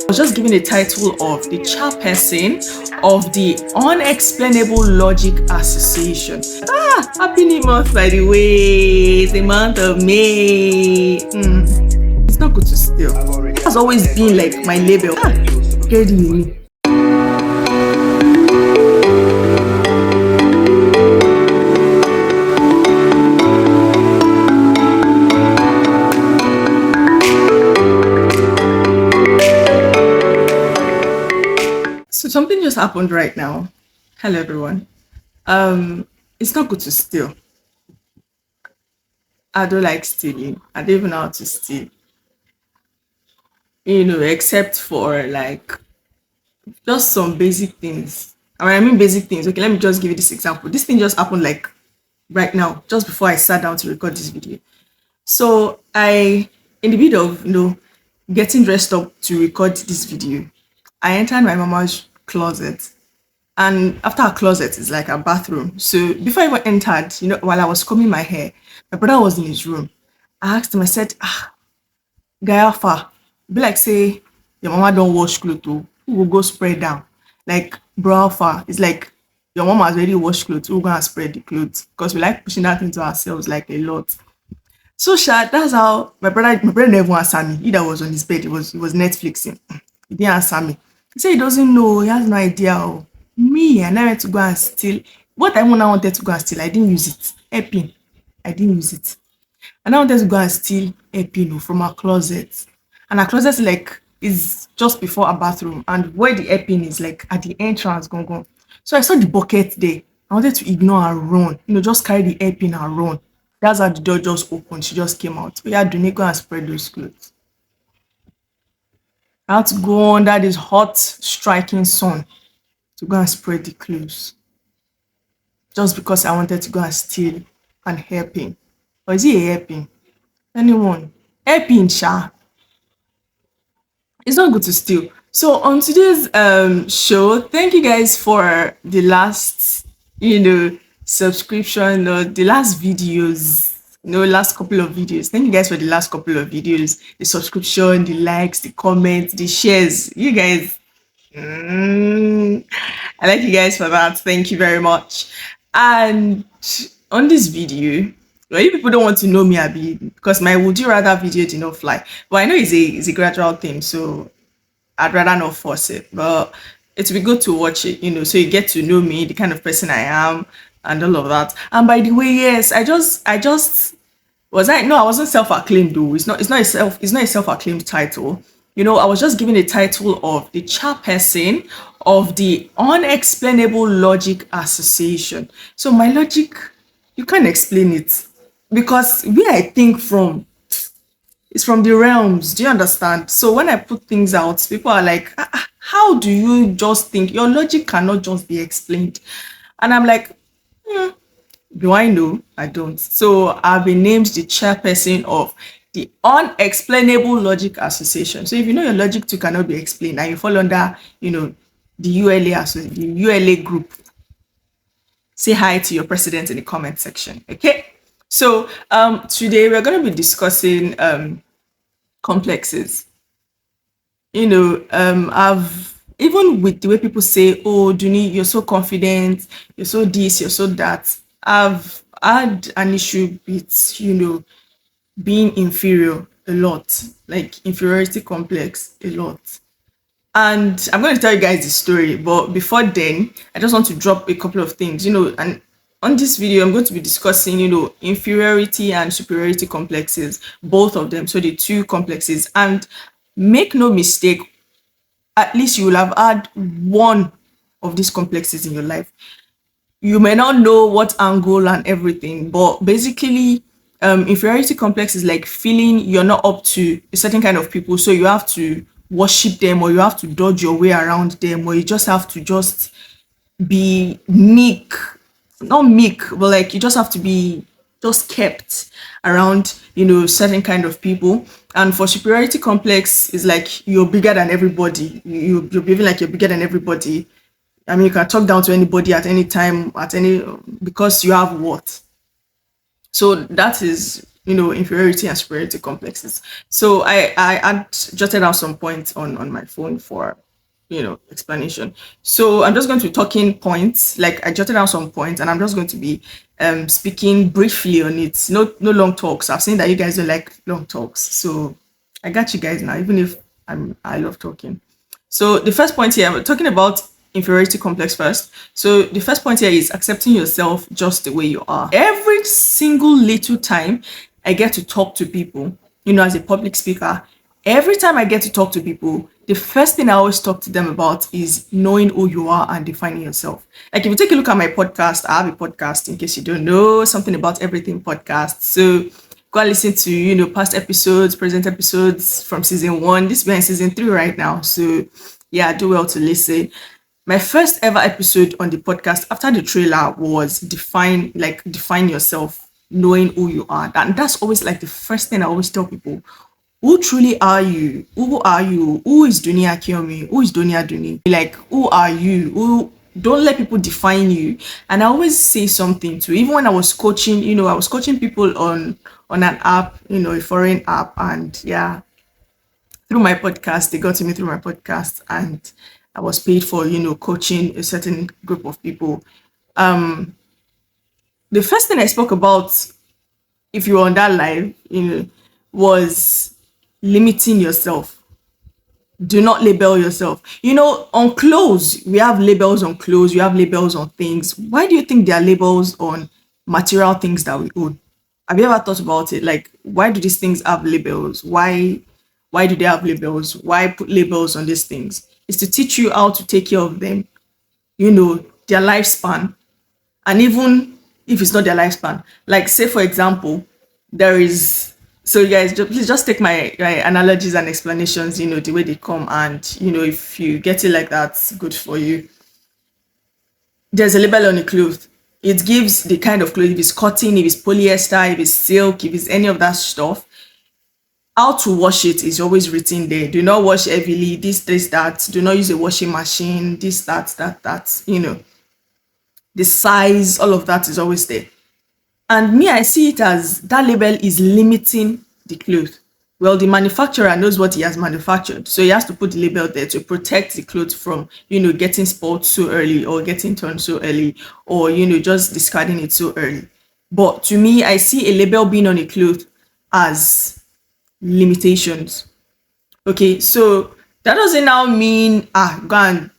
was just given a title of the chairperson of the Unexplainable Logic Association. Happy new month, by the way. It's the month of May. It's not good to steal. It has always been like my label. Get me. So something just happened right now. Hello everyone. It's not good to steal. I don't like stealing. I don't even know how to steal. Except for like just some basic things. I mean basic things. Okay, let me just give you this example. This thing just happened like right now, just before I sat down to record this video. So in the middle of getting dressed up to record this video, I entered my mama's closet. And after our closet is like a bathroom. So before I even entered, while I was combing my hair, my brother was in his room. I asked him, I said, guy alpha, be like say your mama don't wash clothes too. Who will go spread down? Like bro alpha, it's like your mama has already washed clothes, who gonna spread the clothes? Because we like pushing that into ourselves like a lot. So that's how my brother never answered me. He that was on his bed, he was Netflixing. He didn't answer me. He said he doesn't know, he has no idea. Me, I never went to go and steal. What I wanted to go and steal, I didn't use it. Hairpin. I didn't use it. And I wanted to go and steal hairpin from our closet. And our closet is just before our bathroom. And where the hairpin is like at the entrance, gone. So I saw the bucket there. I wanted to ignore and run. Just carry the hairpin and run. That's how the door just opened. She just came out. So yeah, Dunni, go and spread those clothes. I had to go under this hot, striking sun to go and spread the clothes. Just because I wanted to go and steal an hairpin. Or is it a hairpin? Anyone? Hairpin, sha. It's not good to steal. So on today's show, thank you guys for the last, subscription or the last videos. Last couple of videos. Thank you guys for the last couple of videos. The subscription, the likes, the comments, the shares. You guys, I like you guys for that. Thank you very much. And on this video, well, you people don't want to know me, Abi, because my would you rather video did not fly. But I know it's a gradual thing, so I'd rather not force it. But it'd be good to watch it, so you get to know me, the kind of person I am, and all of that. And by the way, yes, I wasn't self-acclaimed though. It's not a self-acclaimed title. I was just given a title of the chairperson of the Unexplainable Logic Association. So my logic, you can't explain it. Because where I think from is from the realms. Do you understand? So when I put things out, people are like, how do you just think? Your logic cannot just be explained. And I'm like, do I know? I don't. So I've been named the chairperson of the Unexplainable Logic Association. So if you know your logic too cannot be explained and you fall under, the ULA group, say hi to your president in the comment section. Okay. So today we're going to be discussing complexes. I've even with the way people say, oh, Dunni, you're so confident, you're so this, you're so that. I've had an issue with, being inferior a lot, like inferiority complex a lot. And I'm going to tell you guys the story, but before then, I just want to drop a couple of things, and on this video, I'm going to be discussing, inferiority and superiority complexes, both of them. So the two complexes, and make no mistake, at least you will have had one of these complexes in your life. You may not know what angle and everything, but basically, inferiority complex is like feeling you're not up to a certain kind of people. So you have to worship them, or you have to dodge your way around them, or you just have to just be meek. Not meek, but like you just have to be just kept around, certain kind of people. And for superiority complex, is like you're bigger than everybody. You're behaving like you're bigger than everybody. I mean, you can talk down to anybody at any time, because you have what. So that is, inferiority and superiority complexes. So I had jotted out some points on my phone for explanation. So I'm just going to be talking points, like I jotted down some points, and I'm just going to be speaking briefly on it. No long talks. I've seen that you guys don't like long talks, so I got you guys now, even if I love talking. So the first point here, we're talking about inferiority complex first. So the first point here is accepting yourself just the way you are. Every single little time I get to talk to people, as a public speaker, every time I get to talk to people, the first thing I always talk to them about is knowing who you are and defining yourself. Like if you take a look at my podcast, I have a podcast, in case you don't know, something about everything podcast. So go and listen to, past episodes, present episodes from season 1. This is in season 3 right now. So yeah, do well to listen. My first ever episode on the podcast after the trailer was define yourself, knowing who you are. And that's always like the first thing I always tell people. Who truly are you? Who are you? Who is Dunia Kiyomi? Who is Dunia Duni? Like, who are you? Don't let people define you. And I always say something too. Even when I was coaching, I was coaching people on an app, a foreign app, and yeah, through my podcast, they got to me through my podcast, and I was paid for, coaching a certain group of people. The first thing I spoke about, if you were on that live, was limiting yourself. Do not label yourself. On clothes, we have labels on clothes, we have labels on things. Why do you think there are labels on material things that we own? Have you ever thought about it? Like, why do these things have labels? Why do they have labels? Why put labels on these things? It's to teach you how to take care of them, their lifespan. And even if it's not their lifespan, like say for example, there is, so you guys please just take my analogies and explanations, the way they come, and if you get it like that, good for you. There's a label on a cloth. It gives the kind of cloth, if it's cotton, if it's polyester, if it's silk, if it's any of that stuff. How to wash it is always written there. Do not wash heavily, this, that. Do not use a washing machine, this, that. The size, all of that is always there. And me, I see it as that label is limiting the cloth. Well, the manufacturer knows what he has manufactured, so he has to put the label there to protect the clothes from, getting spoiled so early, or getting turned so early, or, just discarding it so early. But to me, I see a label being on a cloth as limitations. Okay, so that doesn't now mean go and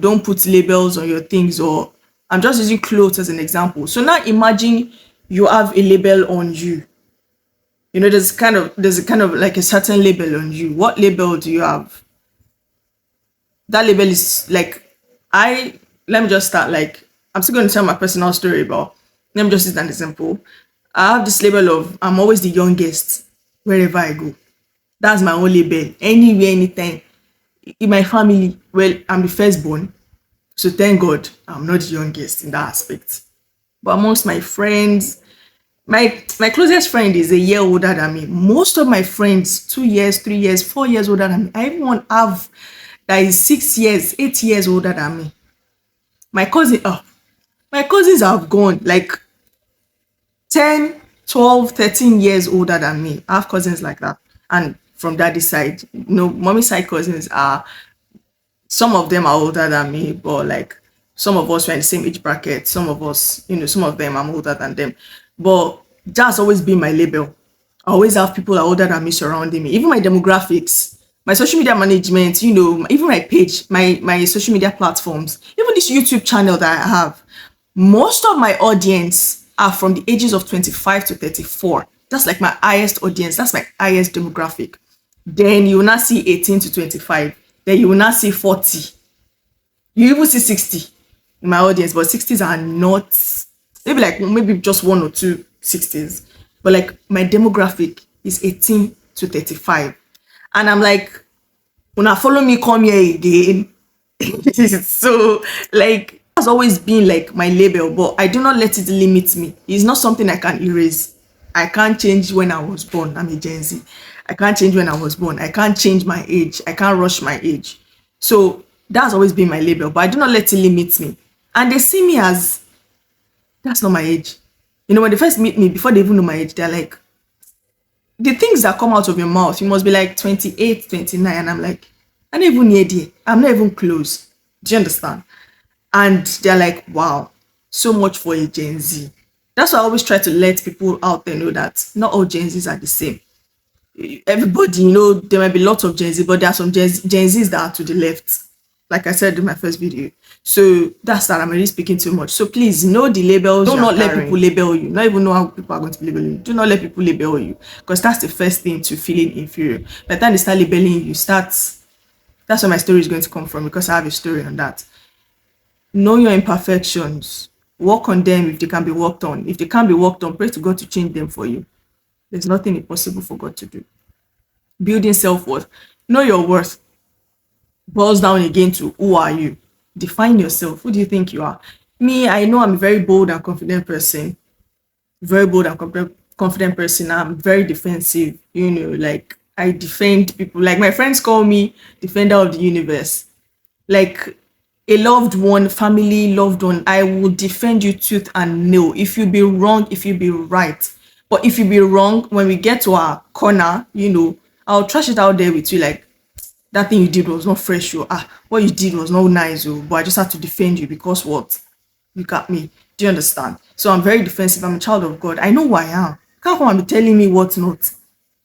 don't put labels on your things, or I'm just using clothes as an example. So now imagine you have a label on you. There's a kind of like a certain label on you. What label do you have? That label is like, let me just start, like, I'm still going to tell my personal story, but let me just use an example. I have this label of I'm always the youngest wherever I go. That's my own label. Anywhere, anytime. In my family, well, I'm the firstborn. So thank God I'm not the youngest in that aspect. But amongst my friends, my closest friend is a year older than me. Most of my friends, 2 years, 3 years, 4 years older than me. I even one have that is 6 years, 8 years older than me. My cousins have gone like 10, 12, 13 years older than me. I have cousins like that. And from daddy side, mommy side cousins are, some of them are older than me, but like some of us were in the same age bracket. Some of us, some of them I'm older than them. But that's always been my label. I always have people that are older than me surrounding me. Even my demographics, my social media management, even my page, my social media platforms, even this YouTube channel that I have, most of my audience are from the ages of 25 to 34. That's like my highest audience. That's my highest demographic. Then you will not see 18 to 25. Then you will not see 40. You even see 60 in my audience, but 60s are not, maybe just 1 or 2 60s. But like my demographic is 18 to 35. And I'm like, when I follow me, come here again. So like, has always been like my label, but I do not let it limit me. It's not something I can erase. I can't change when I was born. I'm a Gen Z. I can't change when I was born. I can't change my age. I can't rush my age. So that's always been my label, but I do not let it limit me. And they see me as, that's not my age. When they first meet me, before they even know my age, they're like, the things that come out of your mouth, you must be like 28, 29. And I'm like, I'm not even near there. I'm not even close. Do you understand? And they're like, wow, so much for a Gen Z. That's why I always try to let people out there know that not all Gen Zs are the same. Everybody, there might be lots of Gen Z, but there are some Gen Zs that are to the left. Like I said in my first video. So that's that. I'm already speaking too much. So please know the labels. Do not let people label you. Not even know how people are going to label you. Do not let people label you. Because that's the first thing to feeling inferior. By the time they start labeling you, that's where my story is going to come from, because I have a story on that. Know your imperfections. Work on them if they can be worked on. If they can't be worked on, pray to God to change them for you. There's nothing impossible for God to do. Building self-worth. Know your worth boils down again to who are you? Define yourself. Who do you think you are? Me, I know I'm a very bold and confident person. Very bold and confident person. I'm very defensive. Like I defend people. Like my friends call me defender of the universe. Like a loved one, family, loved one, I will defend you tooth and nail. If you be wrong, if you be right. But if you be wrong, when we get to our corner, I'll trash it out there with you like, that thing you did was not fresh. What you did was not nice. But I just had to defend you because what? You got me. Do you understand? So I'm very defensive. I'm a child of God. I know who I am. You can't come and be telling me what not.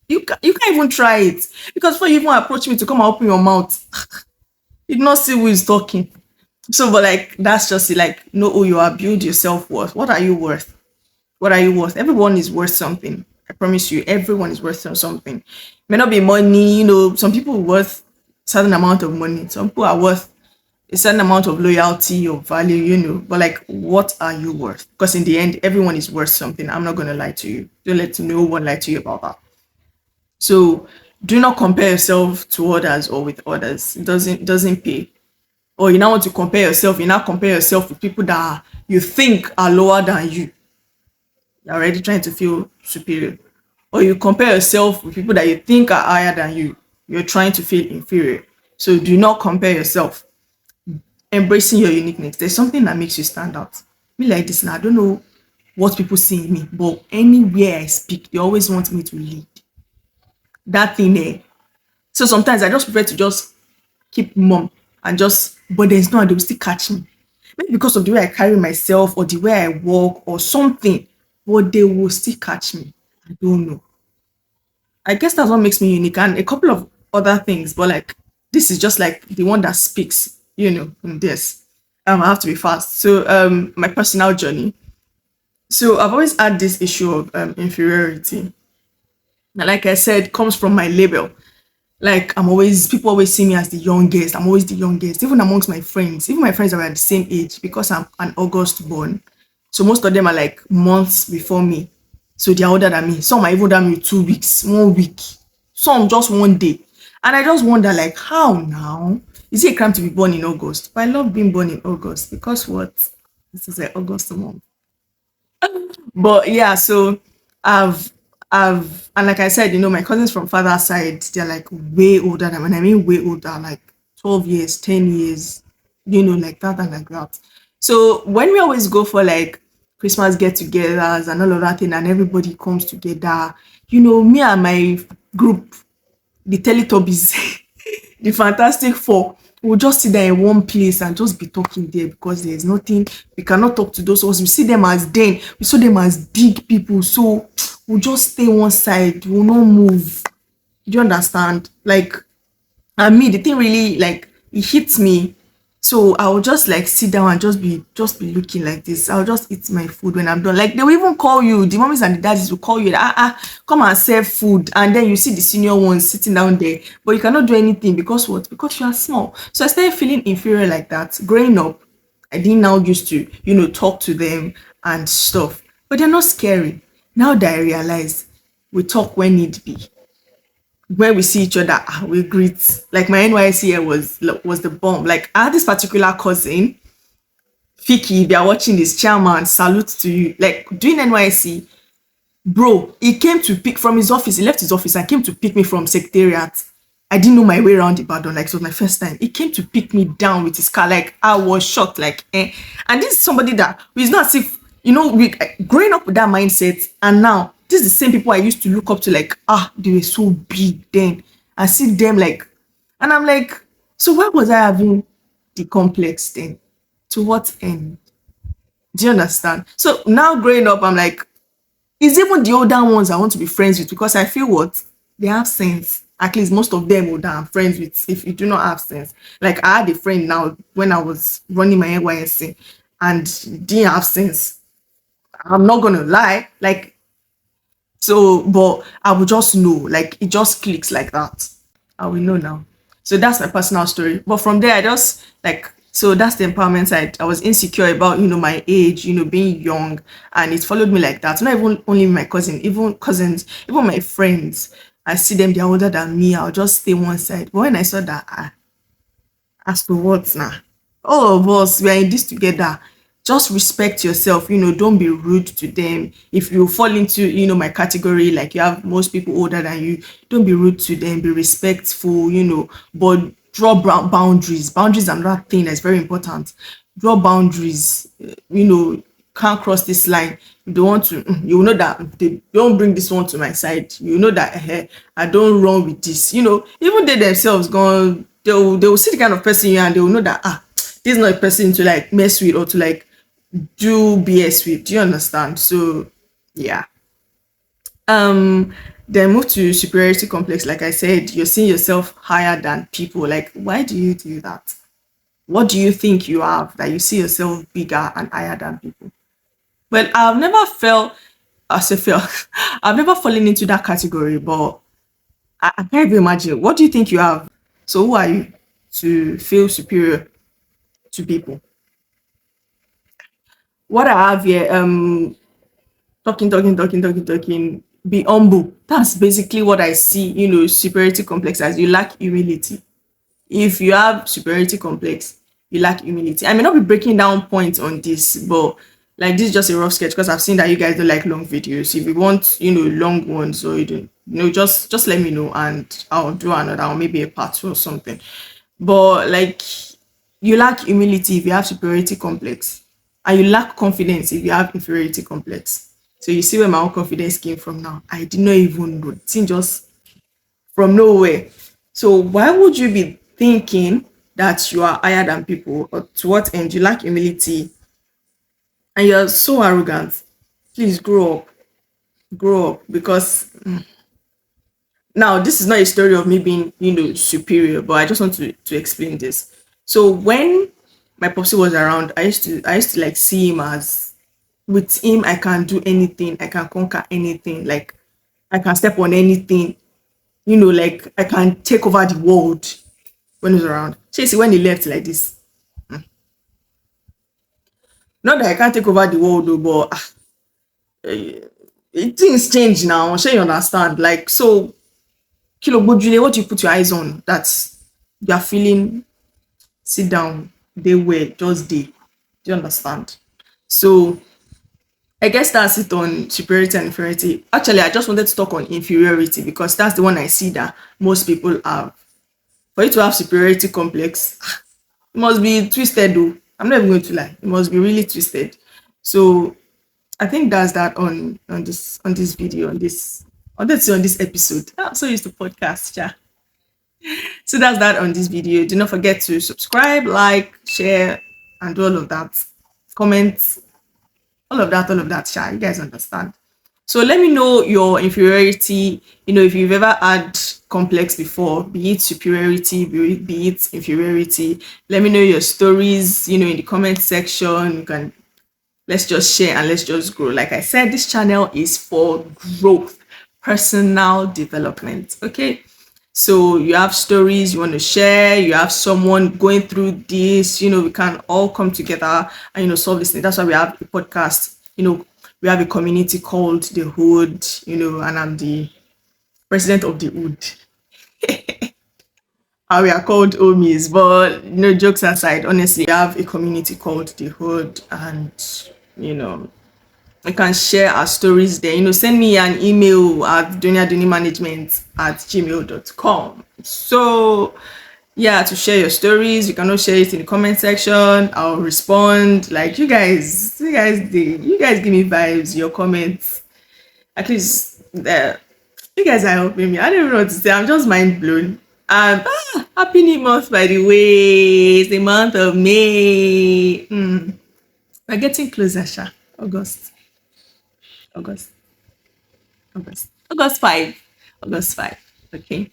You can't even try it. Because before you even approach me to come and open your mouth, you do not see who is talking. So, but like, that's just it. Like, know who you are. Build your self-worth. What are you worth? What are you worth? Everyone is worth something. I promise you, everyone is worth something. It may not be money, some people are worth a certain amount of money. Some people are worth a certain amount of loyalty or value, but like, what are you worth? Because in the end, everyone is worth something. I'm not going to lie to you. Don't let no one lie to you about that. So do not compare yourself to others or with others. It doesn't pay. Or you now want to compare yourself, with people that you think are lower than you. You're already trying to feel superior. Or you compare yourself with people that you think are higher than you. You're trying to feel inferior. So do not compare yourself. Embracing your uniqueness. There's something that makes you stand out. Me like this now, I don't know what people see in me, but anywhere I speak, they always want me to lead. That thing there. So sometimes I just prefer to just keep mum and but there's no one, they will still catch me. Maybe because of the way I carry myself or the way I walk or something, but they will still catch me. I don't know. I guess that's what makes me unique, and a couple of other things, but like, this is just like the one that speaks, in this. I have to be fast. So my personal journey. So I've always had this issue of inferiority. Now, like I said, comes from my label. Like people always see me as the youngest. I'm always the youngest, even amongst my friends. Even my friends are at the same age because I'm an August born. So most of them are like months before me. So they're older than me. Some are even older than me 2 weeks, 1 week. Some just 1 day. And I just wonder, like, how now? Is it a crime to be born in August? But I love being born in August because what? This is like August month. But yeah, so I've and like I said, my cousins from father's side, they're like way older than, when I mean way older, like 12 years, 10 years, like that and like that. So when we always go for like Christmas get-togethers and all of that thing, and everybody comes together, me and my group, the Teletubbies, the Fantastic Four, we'll just sit there in one place and just be talking there because there's nothing. We cannot talk to those ones. We see them as we saw them as big people. So we'll just stay one side. We'll not move. Do you understand? Like, and me, the thing really, like, it hits me. So I'll just like sit down and just be looking like this. I'll just eat my food when I'm done. Like, they will even call you, the mommies and the daddies will call you, come and serve food. And then you see the senior ones sitting down there, but you cannot do anything because what? Because you are small. So I started feeling inferior like that. Growing up, I didn't now used to, talk to them and stuff. But they're not scary. Now that I realize, we talk when need be. When we see each other, we greet. Like my NYC year was the bomb. Like I had this particular cousin, Fiki, if you're watching this, chairman, salute to you. Like doing NYC, bro, he came to pick from his office. He left his office and came to pick me from secretariat. I didn't know my way around Ibadan. Like it was my first time. He came to pick me down with his car. Like I was shocked. Like, And this is somebody that is not as if, we growing up with that mindset, and now this is the same people I used to look up to, like, they were so big then. I see them like, and I'm like, so why was I having the complex then? To what end? Do you understand? So now growing up, I'm like, it's even the older ones I want to be friends with, because I feel what they have sense. At least most of them would I'm friends with. If you do not have sense, like I had a friend now when I was running my NYSC and didn't have sense. I'm not gonna lie, like, so, but I will just know, like it just clicks like that. I will know now. So that's my personal story. But from there, I just like, so that's the empowerment side. I was insecure about, my age, being young, and it followed me like that. Not even only my cousin, even cousins, even my friends. I see them, they're older than me. I'll just stay one side. But when I saw that, as to what now? All of us, we are in this together. Just respect yourself, don't be rude to them. If you fall into, my category, like you have most people older than you, don't be rude to them, be respectful, but draw boundaries. Boundaries are another thing that's very important. Draw boundaries, can't cross this line. You don't want to, you know that they don't bring this one to my side. You know that I don't run with this. Even they themselves gone, they will see the kind of person you are, and they will know that this is not a person to like mess with or to like do BS with. Do you understand? So yeah. Then move to superiority complex. Like I said, you're seeing yourself higher than people. Like, why do you do that? What do you think you have that you see yourself bigger and higher than people? Well, I've never felt as a feel. I've never fallen into that category, but I can't even imagine. What do you think you have? So who are you to feel superior to people? What I have here, talking, be humble. That's basically what I see, superiority complex as. You lack humility. If you have superiority complex, you lack humility. I may not be breaking down points on this, but like this is just a rough sketch, because I've seen that you guys don't like long videos. If you want, long ones, or you don't, just let me know and I'll do another, or maybe a part two or something. But like, you lack humility if you have superiority complex, and you lack confidence if you have inferiority complex. So you see where my own confidence came from now. I did not even know. The thing just from nowhere. So why would you be thinking that you are higher than people? Or to what end? You lack humility and you're so arrogant. Please grow up. Grow up, because now this is not a story of me being, superior, but I just want to explain this. So when my popsy was around, I used to like see him as, with him I can do anything, I can conquer anything, like I can step on anything, like I can take over the world when he's around. So you see, when he left like this, not that I can't take over the world though, but things change now. Sure, you understand? Like, so Kilo Bojule, what you put your eyes on, that's you are feeling, sit down, they were just they. Do you understand? So I guess that's it on superiority and inferiority. Actually, I just wanted to talk on inferiority because that's the one I see that most people have. For you to have superiority complex, it must be twisted though. I'm not even going to lie. It must be really twisted. So I think that's that on this video, on this episode. I'm so used to podcast, yeah. So that's that on this video. Do not forget to subscribe, like, share, and do all of that. Comment, all of that, yeah. You guys understand. So let me know your inferiority, if you've ever had complex before, be it superiority, be it inferiority. Let me know your stories, in the comment section. You can, let's just share and let's just grow. Like I said, this channel is for growth, personal development. Okay. So you have stories you want to share, you have someone going through this, we can all come together and solve this thing. That's why we have a podcast, we have a community called the Hood, and I'm the president of the Hood. And we are called Omis, but jokes aside, honestly, we have a community called the Hood, and you know I can share our stories there. Send me an email at doniadonimanagement@gmail.com. So yeah, to share your stories, you can also share it in the comment section. I'll respond. Like you guys give me vibes, your comments. At least you guys are helping me. I don't even know what to say. I'm just mind blown. Happy new month, by the way. It's the month of May. We're getting closer, Sha. August, August, August 5. August 5. Okay.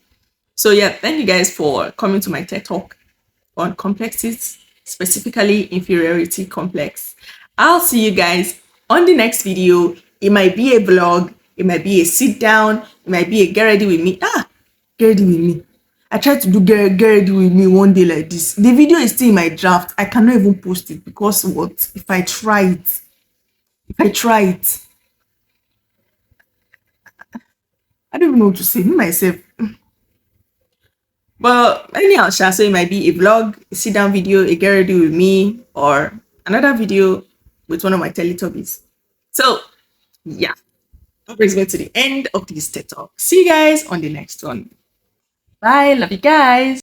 So yeah, thank you guys for coming to my TED talk on complexities, specifically inferiority complex. I'll see you guys on the next video. It might be a vlog, it might be a sit down, it might be a get ready with me. Get ready with me. I tried to do get ready with me one day like this. The video is still in my draft. I cannot even post it because what? If I try it, I don't even know what to say. Me myself. But anyhow, Sha, so it might be a vlog, a sit down video, a get ready with me, or another video with one of my Teletubbies. So, yeah, that brings me to the end of this TED Talk. See you guys on the next one. Bye. Love you guys.